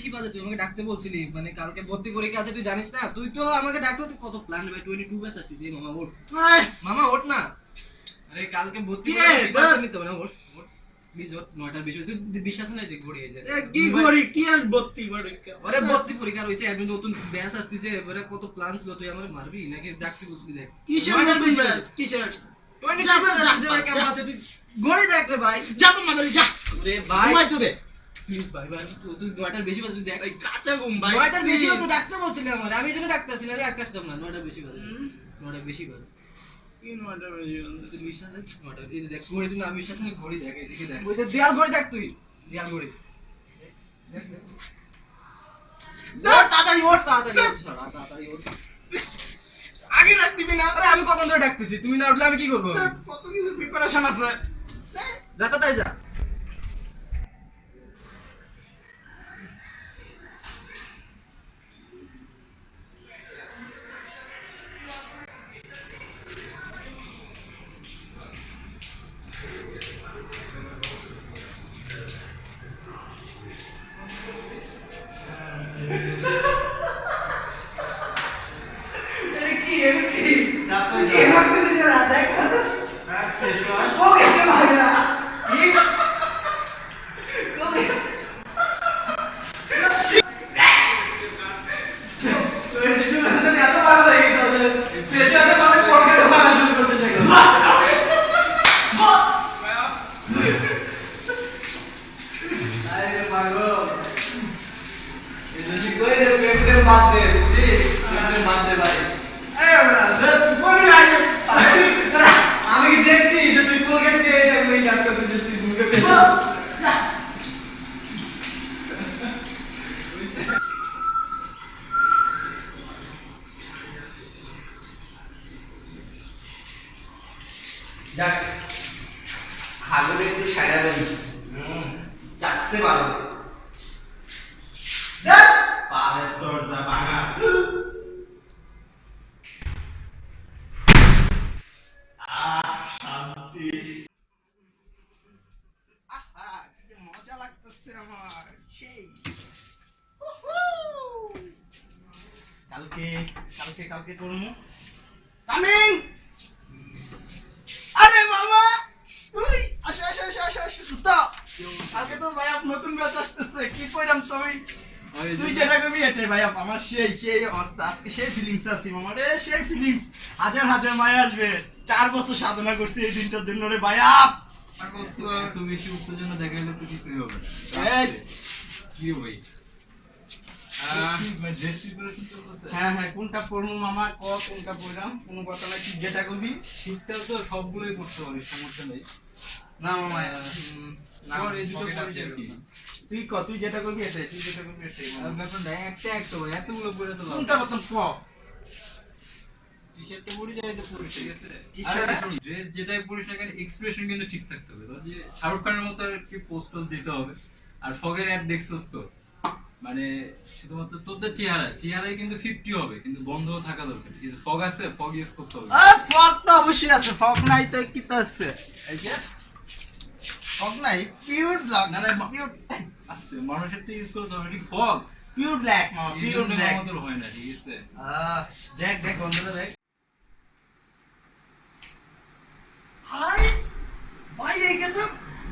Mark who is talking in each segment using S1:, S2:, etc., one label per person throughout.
S1: বেশি বাজে, তুই আমাকে ডাকতে বলছিলি, মানে কালকে ভর্তি পরীক্ষা আছে তুই জানিস না, তুই তো আমাকে ডাকতে তুই কত প্ল্যান ভাই 22 ব্যাচ আসছিস মামা ওঠ, মামা ওঠ না, আরে কালকে ভর্তি পরীক্ষা নিতে হবে না, ওঠ ওঠ প্লিজ ওঠ, 9টার বিষয় তুই বিশ্বাস নাই যে ঘড়ি হয়েছে
S2: কি ঘড়ি কি আর ভর্তি পরীক্ষা,
S1: আরে ভর্তি পরীক্ষা হইছে, একদম নতুন ব্যাচ আসছে, এবারে কত প্ল্যান ছিল, তুই আমারে মারবি নাকি ডাকতে বলছিলি? দেখ
S2: কিসের নতুন ব্যাচ, কিসের
S1: 22 ব্যাচ আসছে ভাই, কেমন আছে তুই ঘড়ি দেখ রে ভাই,
S2: যা তো মাদারি যা
S1: রে ভাই
S2: ঘুমাই তো দে
S1: প্লিজ ভাই ভাই তুই 9টার বেশি বাজে, তুই দেখ
S2: ভাই কাঁচা ঘুম ভাই
S1: 9টার বেশি বাজে, তুই ডাকতে বলছিলি আমারে, আমি যেন ডাকতেছি না, ডাকতে আসতাম না, 9টার বেশি বাজে, 9টার বেশি বাজে,
S2: কি নয়টা বেজে গেল
S1: তুই বিশ্বাস দেখ 9টার, এই যে দেখ ঘড়ি, তুই না বিশ্বাস নেই, ঘড়ি দেখ এদিকে দেখ, ওই যে দেয়াল ঘড়ি দেখ, তুই দেয়াল ঘড়ি দেখ দেখ তাড়াতাড়ি ওঠ, তাড়াতাড়ি ওঠ শালা, তাড়াতাড়ি ওঠ,
S2: আগে রাখ দিবি না,
S1: আরে আমি কখন ধরে ডাকতেছি, তুমি না উঠলে আমি কি করবো?
S2: কত কিছু প্রিপারেশন আছে,
S1: যা তাড়াতাড়ি যা। আমি দেখছি যে তুই কোলগেট দিয়ে এই কাজ করতেছিস, তুই মুখে
S2: যাক হাগলে একটু সাইডা দেই, চাকসে ভালো দেখ পালের দরজা ভাঙা, শান্তি, আহা কি যে মজা লাগতেছে আমার, সেই কালকে কালকে কালকে করবো কামিং, আরে মামা তুই আসো আসো আসো আসো আসো দোস্ত, কালকে তো ভাই নতুন ব্যাচ আসতেছে, কি কইরাম তুই যেটা করবি এটাই ভাই আমার সেই সেই অবস্থা, আজকে সেই ফিলিংস আছে মামা রে, সেই ফিলিংস, হাজার হাজার মায়া আসবে, 4 বছর সাধনা করছি এই দিনটার জন্য রে ভাই, 4 বছর
S3: এত বেশি উত্তেজনা দেখাইলে তো কিছুই হবে না। কি রে ভাই? ড্রেস প্রিপারেশন চলতেছে?
S2: হ্যাঁ হ্যাঁ কোনটা পড়বো মামা, কোনটা পড়লাম, কোনো কথা নাই, তুই যেটা করবি।
S3: শীতকাল তো সবগুলোই করতে পারিস, সমস্যা নেই।
S2: না মামা না
S3: তোর এই দুটো পরে কি?
S2: তুই যেটা করবি এটাই, তুই যেটা করবি এটাই
S3: আর ব্যাপার না, একটা একটা ভাই, এতগুলো পরে তো
S2: কোনটা মতন
S3: টি-শার্টটা পরে যাই তো পরিস, ঠিক আছে?
S2: T-shirt?
S3: আর শোন, ড্রেস যেটাই পরিস না কেন এক্সপ্রেশন কিন্তু ঠিক থাকতে হবে। তোর যে শাহরুখ খানের মতো আর কি পোস্ট দিতে হবে। আর ফগের অ্যাড দেখছস তো, মানে শুধুমাত্র তোদের চেহারায় কিন্তু 50 হবে, কিন্তু বন্ধ থাকা দরকার, ঠিক আছে? ফগ আছে, ফগ ইউজ করতে হবে।
S2: ফগ তো অবশ্যই আছে, ফগ নাই তো কি তো আছে, এই যে ফগ নাই, পিওর ব্ল্যাক,
S3: না না, পিওর আস্তে মানুষের তো ইউজ করতে হবে, ঠিক? ফগ
S2: পিওর ব্ল্যাক মামা, পিওর ব্ল্যাক
S3: মতো হয় না, ঠিক আছে?
S2: দেখ দেখ বন্ধুরা দেখ,
S1: হাই ভাই এইখানটা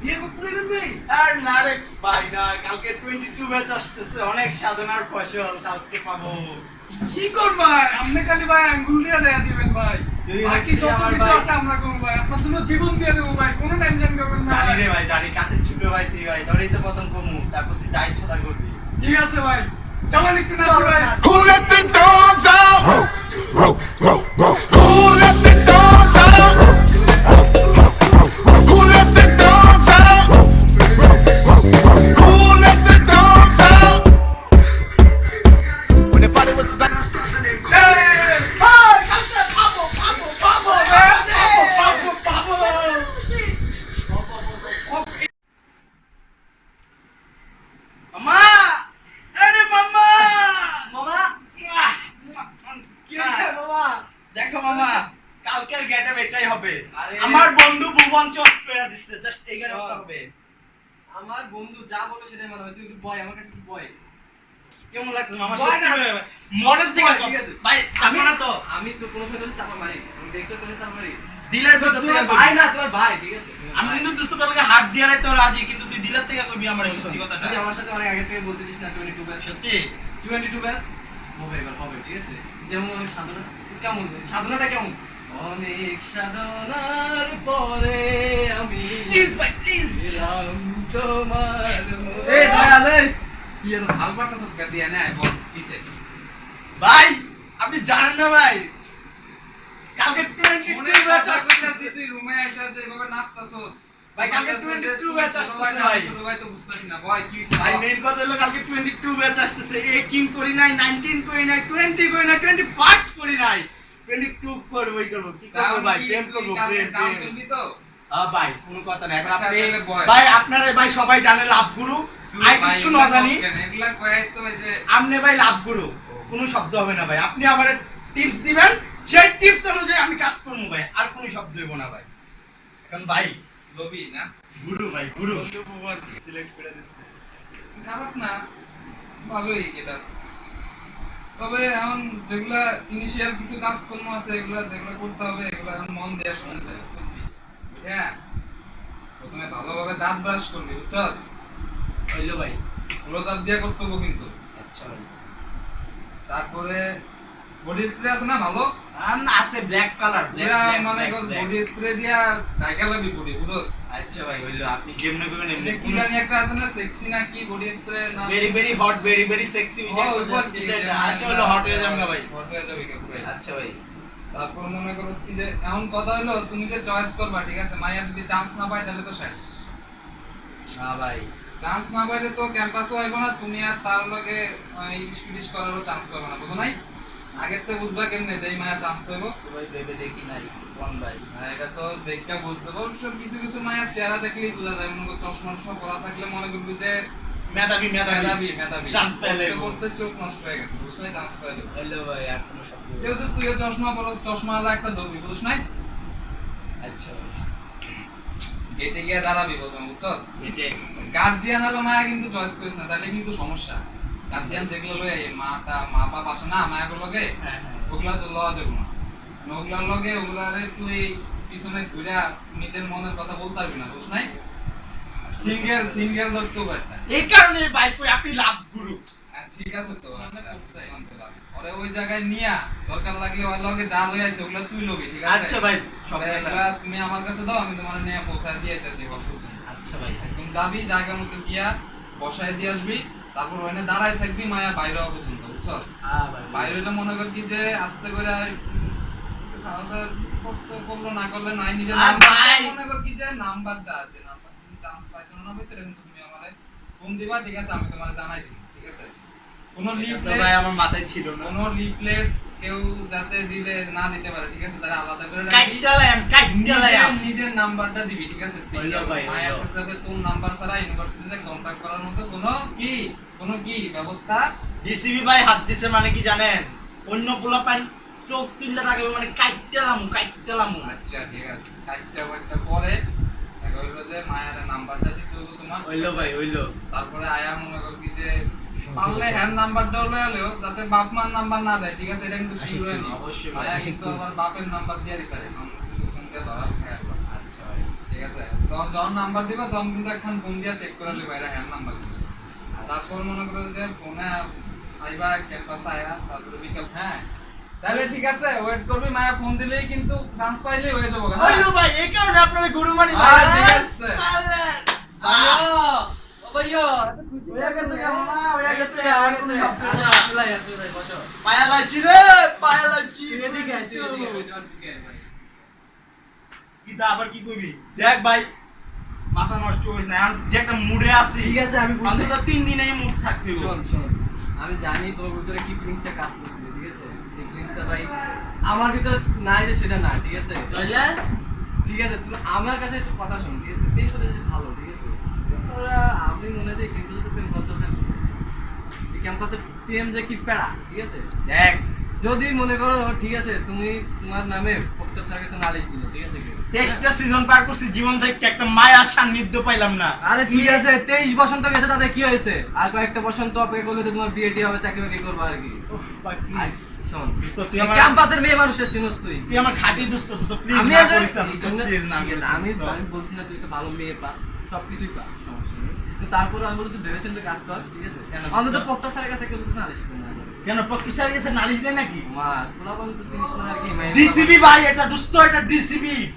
S1: বিয়ে করতে দেবেন ভাই?
S2: আর না রে ভাই না, কালকে 22 ব্যাচ আসতেছে, অনেক সাধনার ফসল কালকে পাবো।
S4: কি করবা আপনি? খালি ভাই আঙ্গুল দিয়ে দেয়া দিবেন ভাই,
S2: তুই
S4: বাকি
S2: হচ্ছে
S4: যত
S2: আমার
S4: কিছু
S2: ভাই।
S4: আছে আমরা করবো ভাই, আপনার জন্য জীবন দিয়ে দেবো ভাই, কোনো টেনশন করবেন না
S2: জানি
S4: ভাই।
S2: রে ভাই, জানি কাছের ছোট ভাই তুই ভাই, ধরেই তো প্রথম কমু, তারপর তুই যা ইচ্ছা তা করবি।
S4: ঠিক আছে ভাই, চলেন একটু নাচি
S2: চলো
S4: ভাই।
S2: না।
S5: Who let the dogs out? Who let the dogs out? Who let the dogs out? Who let the dogs out? When the party was back.
S2: মামা, আরে মামা,
S1: মামা কি হয়েছে মামা?
S2: দেখো মামা, কালকের গেটআপ এটাই হবে।
S1: আরে।
S2: আমার বন্ধু ভুবন চস করে দিচ্ছে, জাস্ট এই গেটআপটা হবে।
S1: আমার বন্ধু যা বলে সেটাই মানবে, তুই একটু বয় আমার কাছে, একটু বয়
S2: কেমন লাগছে মামা
S1: ভয়
S2: সত্যি
S1: না।
S2: করে ভাই মডেল থেকে
S1: ঠিক আছে।
S2: ভাই আমি না তো
S1: আমি তো কোনো সময় চাপা মারি আমি দেখছো তুমি চাপা মারি
S2: দিলের ভিতর থেকে
S1: ভাই না তোমার ভাই ঠিক আছে
S2: আমি কিন্তু দোস্ত তোকে হাত দিয়ে রাখতে রাজি কিন্তু তুই দিলের থেকে কইবি আমার এই সত্যি কথাটা
S1: তুই আমার সাথে অনেক আগে থেকে বলতেছিস না 22 ব্যাচ
S2: সত্যি
S1: 22 ব্যাচ হবে এবার হবে ঠিক আছে যেমন সাধনা কেমন সাধনাটা কেমন অনেক সাধনার পরে আমি
S2: প্লিজ ভাই প্লিজ
S1: পেলাম তোমার
S3: এই দয়ালে কি এত ভাল পারতাছস কা দিয়া না বল কিসে
S2: ভাই আপনি জানেন না ভাই কালকে 22 ব্যাচ আসছে
S3: তুই রুমে এসে যে এভাবে নাচতাছস
S2: ভাই, কালকে 22 ব্যাচ আসতেছে ভাই।
S3: ছোট ভাই তো বুঝতাছি না ভাই কি
S2: ভাই মেইন কথা হলো কালকে 22 ব্যাচ আসতেছে 18 করি নাই 19 করি নাই 20 করি নাই 25 করি নাই 22 করবই করব কি করব ভাই প্রেম করব প্রেম
S3: করবি তো
S2: ভাই কোনো কথা নাই এখন
S3: আচ্ছা,
S2: আপনি
S3: তাহলে বয়।
S2: ভাই আপনারা ভাই সবাই জানে লাভ গুরু আই কিছু না জানি
S3: এগুলা কয় তো এই যে
S2: আপনি ভাই লাভ গুরু কোনো শব্দ হবে না ভাই আপনি আমারে টিপস দিবেন সেই টিপস অনুযায়ী আমি কাজ করব ভাই আর কোনো শব্দ হইব না ভাই এখন ভাই
S3: লবি না
S2: গুরু ভাই গুরু সিলেক্ট করে দিচ্ছে
S3: খারাপ না ভালোই এটা তবে এখন যেগুলা ইনিশিয়াল কিছু কাজকর্ম আছে এগুলা যেগুলা করতে হবে এগুলা এখন মন দিয়ে শুনতে হবে হ্যাঁ প্রথমে ভালোভাবে দাঁত ব্রাশ করবি বুঝছস
S2: হইলো ভাই
S3: ওগুলো দাঁত দিয়ে করতে হবে কিন্তু
S2: আচ্ছা ভাই
S3: তারপরে বডি স্প্রে আছে না ভালো
S2: আছে ব্ল্যাক কালার
S3: পুরা মানে বডি স্প্রে দিয়া ঢাকা লাগবি বডি বুঝছস
S2: আচ্ছা ভাই হইলো আপনি যেমন করবেন
S3: এই যে কি জানি একটা আছে না সেক্সি না কি বডি স্প্রে না
S2: very very hot very very sexy আচ্ছা হলো হট হয়ে যাবে ভাই
S3: হট হয়ে যাবে কি পুরো
S2: আচ্ছা ভাই
S3: তারপর মনে করো কি যে এমন কথা হলো তুমি যে চয়েস করবা ঠিক আছে মাইয়া যদি চান্স না পায় তাহলে তো শেষ
S2: না ভাই
S3: চান্স না পাইলে তো ক্যাম্পাসও আইবো না তুমি আর তার লগে ইলিশ পিলিশ করারও চান্স পাবে না বুঝো নাই আগে তো বুঝবা কেমনে যে এই মায়া চান্স পাইবো
S2: তো ভাই ভেবে দেখি নাই কোন ভাই
S3: আর এটা তো দেখতে বুঝতে পারবো সব কিছু কিছু মায়ের চেহারা দেখলেই বোঝা যায় মনে করো চশমা টশমা পরা থাকলে মনে করবি যে
S2: মেধাবী মেধাবী
S3: মেধাবী
S2: Chance পাইলে
S3: পড়তে পড়তে চোখ নষ্ট হয়ে গেছে বুঝলে চান্স পাইলে
S2: হ্যালো ভাই আর কোনো শব্দ
S3: যেহেতু তুইও চশমা পরস চশমা আলা একটা ধরবি বুঝছ নাই
S2: আচ্ছা ভাই
S3: গেটে গিয়ে দাঁড়াবি বলতাম বুঝছস
S2: এটাই
S3: গার্জিয়ান আর মায়া কিন্তু চয়েস করিস না তাহলে কিন্তু সমস্যা গার্জিয়ান যেগুলো লয়ে মা বাপ আসে না মায়াগুলোকে
S2: হ্যাঁ হ্যাঁ
S3: ওগুলা তো লওয়া যাবে না ওগুলার লগে ওগুলারে তুই পিছনে ঘুরে নিজের মনের কথা বলতে পারবি না বুঝ নাই সিঙ্গেল ধরতে পারতা
S2: এই কারণে ভাই কই আপনি লাভ গুরু
S3: ঠিক আছে তো ওরে ওই জায়গায় নিয়া দরকার লাগলে ওর লগে যা লই আইছে ওগুলা তুই লবি ঠিক আছে
S2: আচ্ছা ভাই সব
S3: এগুলা তুমি আমার কাছে দাও আমি তোমার নিয়ে পৌঁছায় দিয়ে আইতেছি
S2: আচ্ছা ভাই
S3: একদম যাবি জায়গা মতো গিয়া বসায় দিয়ে আসবি তারপর ওখানে দাঁড়ায় থাকবি মায়া বাইরে হওয়া পর্যন্ত বুঝছস
S2: হ্যাঁ ভাই
S3: বাইরে হলে মনে কর কি যে আস্তে করে কিছু খাওয়া দাওয়া করতে করলো না করলে নাই নিজের
S2: আর
S3: নাম্বারটা
S2: ভাই!
S3: মনে কর কি যে নাম্বারটা আছে নাম্বার তুমি চান্স পাইছো না পাইছো এরকম তুমি আমারে ফোন দিবা ঠিক আছে আমি তোমারে জানাই দিব ঠিক আছে কোনো
S2: তো
S3: লিফলেট
S2: ভাই আমার মাথায় ছিল না
S3: কোনো লিফলেট কেউ যাতে দিলে না দিতে পারে ঠিক আছে তারা আলাদা করে রাখবি
S2: কাইটালাম
S3: নিজের নাম্বারটা দিবি ঠিক আছে
S2: হইলো ভাই, হইলো।
S3: মায়ের সাথে তোর নাম্বার ছাড়া ইউনিভার্সিটিতে কন্টাক্ট করার মতো কোনো কি ব্যবস্থা
S2: ডিসিবি ভাই হাত দিছে মানে কি জানেন অন্য পোলা পান চোখ তুললে থাকে মানে কাইটালাম
S3: আচ্ছা ঠিক আছে কাজটা একটা পরে দেখা হইলো যে মায়ের নাম্বারটা দিতে হলো তোমার
S2: হইলো ভাই হইলো
S3: তারপরে আয়া মনে কর কি যে পারলে হ্যান্ড নাম্বারটাও লয়ে আলেও যাতে বাপ মার নাম্বার না দেয় ঠিক আছে এটা কিন্তু শিওর হয়নি
S2: অবশ্যই,
S3: আয়া
S2: অবশ্যই।
S3: কিন্তু আমার বাপের নাম্বার দিয়ে দিতে পারে ফোনকে ধরা খেয়াল কর।
S2: আচ্ছা ভাই
S3: ঠিক আছে তখন যখন নাম্বার দিবা তখন কিন্তু একখান ফোন দিয়ে চেক করে লিবা এটা হ্যান্ড নাম্বার তারপর মনে করো যে ফোনে আইবা ক্যাম্পাস আয়া তারপরে বিকাল হ্যাঁ তাহলে ঠিক আছে ওয়েট করবি মায়া ফোন দিলেই কিন্তু চান্স পাইলেই হয়ে যাবো
S2: হইলো ভাই এই কারণে আপনারা গুরু মানি
S3: ভাই, ঠিক আছে।
S2: পায়ালাইছি রে পায়ালাইছি কিতা আবার কি কইবি দেখ ভাই মাথা নষ্ট করিস না এখন যে একটা মুডে আছি
S1: ঠিক আছে আমি বুঝতে
S2: অন্তত 3 দিন এই মুড থাকতে হবে
S1: শোন আমি জানি তোর ভিতরে কি ফিলিংসটা কাজ করছে ঠিক আছে এই ফিলিংসটা ভাই আমার ভিতরে নাই যে সেটা না ঠিক আছে
S2: তাইলে
S1: ঠিক আছে তুই আমার কাছে একটু কথা শুন ঠিক আছে প্রেম করতে যে ভালো ঠিক আছে ওরা আমি মনে হয় ক্যাম্পাসে প্রেম করতে হবে এই ক্যাম্পাসে প্রেম যে কি প্যারা ঠিক আছে
S2: দেখ
S1: যদি মনে করো ঠিক আছে তুমি তোমার নামে প্রত্যেক স্যারের কাছে নালিশ দিলো, ঠিক আছে কি?
S2: 23টা সিজন পার করছি, জীবন থেকে একটা মায়ার সান্নিধ্য পাইলাম না।
S1: আরে ঠিক আছে 23 বসন্ত গেছে, তাতে কি হয়েছে? আর কয়েকটা বসন্ত অপেক্ষা করলে তো তোমার বিয়ে টি হবে, চাকরি বাকরি করবো আর কি।
S2: উফ ভাই প্লিজ
S1: শোন,
S2: দোস্ত, তুই
S1: এই
S2: আমার
S1: ক্যাম্পাসের মেয়ে মানুষের চিনোস তুই।
S2: তুই আমার খাঁটি দোস্ত, দোস্ত প্লিজ
S1: আমি
S2: না
S1: আজ-
S2: করিস না দোস্ত, প্লিজ না
S1: ঠিক
S2: করিস
S1: আছে,
S2: না,
S1: আমি
S2: দোস্ত।
S1: আমি বলছি না তুই একটা ভালো মেয়ে পা, সবকিছুই পা, সমস্যা নেই। কিন্তু তারপরে আমি বলি তুই ভেবেছেন তো কাজ কর, ঠিক আছে?
S2: কেন?
S1: অন্তত প্রত্যেক স্যারের কাছে কেউ নালিশ করে না।
S2: কেন প্রত্যেক স্যারের কাছে নালিশ দেয় নাকি?
S1: মা পোলাপান তো চিনিস না আর কি, মায়ের
S2: ডিসিবি ভাই, এটা দোস্ত, এটা ডিসিবি।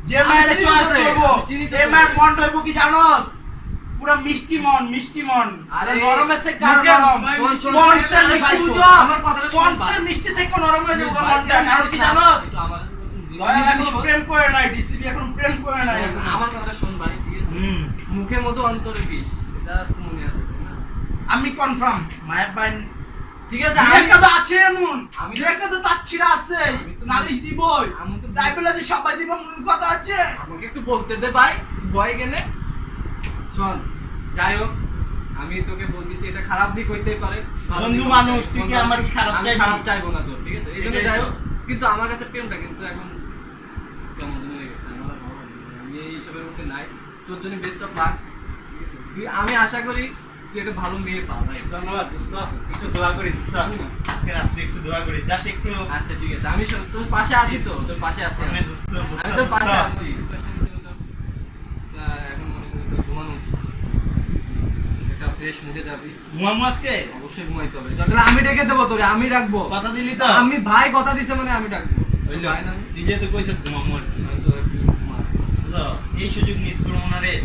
S2: যে
S1: আমি
S2: মায়ের
S1: চিনি তো
S2: চয়েস
S1: রে,
S2: করবো,
S1: আমি চিনি তো
S2: এই
S1: রে।
S2: মায়ের মন হইব কি জানোস? পুরা মিষ্টি মন, মিষ্টি মন।
S1: আরে
S2: নরমের থেকে আরো
S1: মুখে-
S2: নরম।
S1: শোন, শোন,
S2: পনসের
S1: শোন,
S2: মিষ্টি
S1: শোন,
S2: বুঝো?
S1: আমার কথাটা শোন ভাই।
S2: পনসের মিষ্টি থেকে নরম হয়ে যাবে
S1: ভাই,
S2: মনটা, কারণ কি
S1: ভাই,
S2: জানোস?
S1: একটু আমার কাছে বলুন,
S2: দয়াল আমি
S1: দিদি,
S2: প্রেম করে নাই, ডিসিবি এখন প্রেম করে নাই এখন।
S1: আমার কথাটা শোন ভাই, ঠিক আছে?
S2: হুম।
S1: মুখের মতো অন্তরে বিষ, এটা তো মনে আছে তাই না?
S2: আমি কনফার্ম মায়ের ভাই
S1: ঠিক আছে,
S2: দু
S1: আমি
S2: একটা তো আছে এমন,
S1: আমি-
S2: দু একটা তো তাচ্ছিরা আছে,
S1: আমি তো-
S2: নালিশ দিবই।
S1: আমি তো-
S2: তাই বলে যে সবাই দিব এমন কথা আছে?
S1: আমাকে একটু বলতে দে ভাই, ভয় কেনে? শোন, যাই হোক, আমি তোকে বলতেছি এটা খারাপ দিক হইতেই পারে, ভালো
S2: বন্ধু
S1: দিক
S2: মানুষ,
S1: হচ্ছে।
S2: তুই কি
S1: বন্ধু
S2: আমার
S1: মানুষ,
S2: খারাপ
S1: আমি
S2: চাইবি?
S1: খারাপ চাইবো না তোর, ঠিক আছে? এই জন্য
S2: এটাই
S1: যাই
S2: তো।
S1: হোক, কিন্তু আমার কাছে প্রেমটা কিন্তু এখন কেমন যেন হয়ে গেছে, আমার আর ভালো লাগে না। আমি এইসবের মধ্যে নাই, তোর জন্য বেস্ট অফ লাক, ঠিক আছে? আমি আশা করি তুই একটা ভালো মেয়ে পা ভাই।
S2: ধন্যবাদ দোস্ত, একটু দোয়া করিস দোস্ত, আজকে রাত্রে একটু দোয়া করিস, জাস্ট একটু
S1: আচ্ছা ঠিক আছে, আমি তোর পাশে আছি তো, তোর পাশে আছি আমি।
S2: মানে দোস্ত বুঝতে
S1: আমি তোর পাশে
S2: দোস্ত।
S1: আছি। এখন মনে করি তোর ঘুমানো উচিত। একটা ফ্রেশ মুডে যাবি,
S2: মুয়াম্মু আজকে
S1: অবশ্যই ঘুমাইতে হবে। দরকার হলে আমি ডেকে দেবো তোরে, আমি ডাকবো।
S2: কথা দিলি তো?
S1: আমি ভাই কথা দিছে মানে আমি ডাকবো।
S2: হইলো,
S1: ভাই না আমি?
S2: নিজে তো কইছিস মুয়াম্মু আর কি।
S1: আমি তো একটু ঘুমা।
S2: দোস্ত, এই সুযোগ মিস করবো না রে।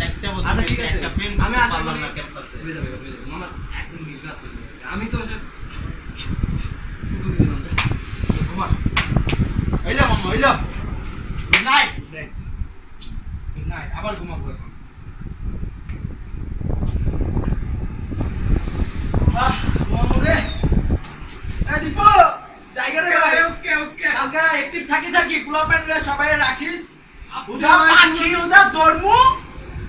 S2: একটা বছর
S1: আচ্ছা ঠিক
S2: গেছে,
S1: আছে,
S2: একটা প্রেম
S1: আমি
S2: করতে
S1: আশা
S2: পারলাম
S1: করি
S2: না ক্যাম্পাসে।
S1: হয়ে যাবে, হয়ে যাবে। মামা এখন নির্ঘাত হয়ে যাবে। আমি তো এসে শুরু দিলাম, যা। ঘুমা।
S2: হইলো মাম্মা, হইলো। Good night. গুড নাইট, আবার ঘুমাবো এখন। মুয়াম্মু রে। এই দীপু, জায়গা রে ভাই।
S4: ওকে ওকে
S2: কালকে একটিভ থাকিস আর কি, পোলাপান রে সবাই রাখিস। উদা পাখি, উদা দরমু।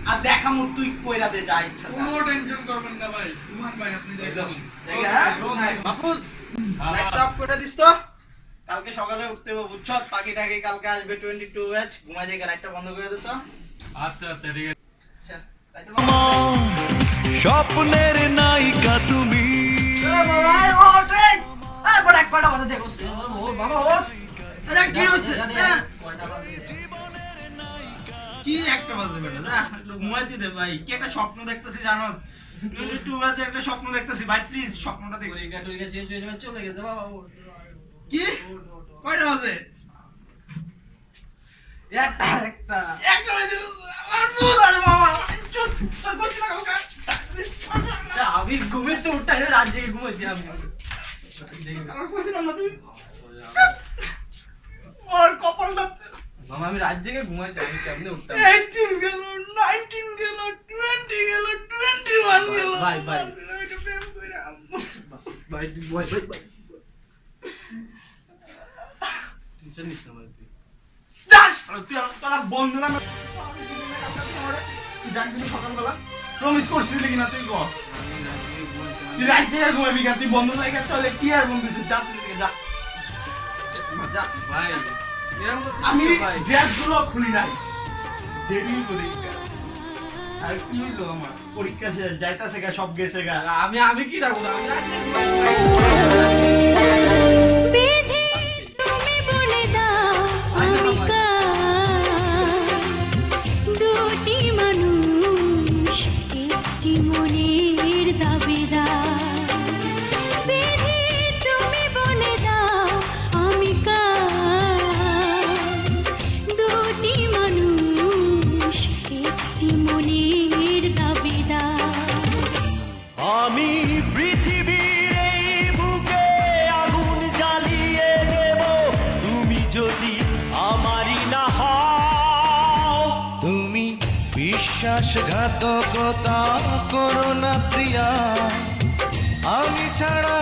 S2: আর দেখামু তুই কইরা দে যা ইচ্ছা তা।
S4: কোনো টেনশন করবেন না ভাই, ঘুমান ভাই আপনি দেখুন।
S2: জায়গা, হ্যাঁ? Good night. মাহফুজ, লাইটটা অফ করে দিস তো। কালকে সকালে উঠতে হবে বুঝছো, পাখিটাকে কালকে আসবে 22 ওয়াচ, ঘুমায় জায়গা লাইটটা বন্ধ করে দে তো।
S3: আচ্ছা আচ্ছা ঠিক আছে।
S2: আচ্ছা, লাইটটা বন্ধ করে দে।
S5: স্বপ্নের নায়িকা তুমি
S2: কি হচ্ছে? হ্যাঁ? কি একটা বাজে বেটা, যা একটু ঘুমাইতে দে ভাই। কি একটা স্বপ্ন দেখতেছি জানোস? 22 ওয়াচে একটা স্বপ্ন দেখতেছি ভাই, প্লিজ স্বপ্নটা দেখ। শেষ হয়ে যাবে, চলে গেছে বাবা। কি? কয়টা বাজে?
S1: একটা
S2: একটা বাজে। আমার ভুল, আরে বাবা। চুপ, তোর কইছি না কালকে।
S1: আমি ঘুমের তো উঠতে রাত জেগে ঘুমাইছি আমি।
S2: আমার কইছিলাম না তুই। ওর কপালটা
S1: মামা আমি রাত জেগে ঘুমাইছি, আমি কেমনে উঠতাম?
S2: 18 গেল, 19 গেল, 20 গেল, 21 গেল।
S1: ভাই, ভাই।
S2: এটা প্রেম কইরা আম্মু।
S1: ভাই ভাই ভাই ভাই টেনশন নিস না ভাই তুই।
S2: যাস! তুই তোরা বন্ধু না জানবি সকালবেলা প্রমিস করছিলি কিনা তুই কর।
S1: আমি রাত জেগে ঘুমাইছি, আমি-
S2: তুই রাত জেগে ঘুমাবি কেন? তুই বন্ধু লাগে তাহলে কি আর বন্ধু ছিল? যা তুই থেকে যা। যা।
S1: ভাই এরকম করতেছিস
S2: আমি
S1: কেন ভাই?
S2: ড্রেসগুলো খুলি নাই, দেরি করে। আর কি হইলো আমার পরীক্ষা শেষ, যাইতাছে গা, সব গেছে গা।
S1: আমি কি রাখবো না? আমি রাত জেগে ঘুমাইছি।
S6: বেঁধে তুমি বলে দাও আমি কার, দুটি মানুষ একটি মনের দাবিদার। বেঁধে তুমি বলে দাও আমি কার, দুটি মানুষ একটি মনের দাবিদার।
S5: আমি পৃথিবীর এই বুকে আগুন জ্বালিয়ে দেব, তুমি যদি আমারই না হও। তুমি বিশ্বাসঘাতকতা করো না প্রিয়া, আমি ছাড়া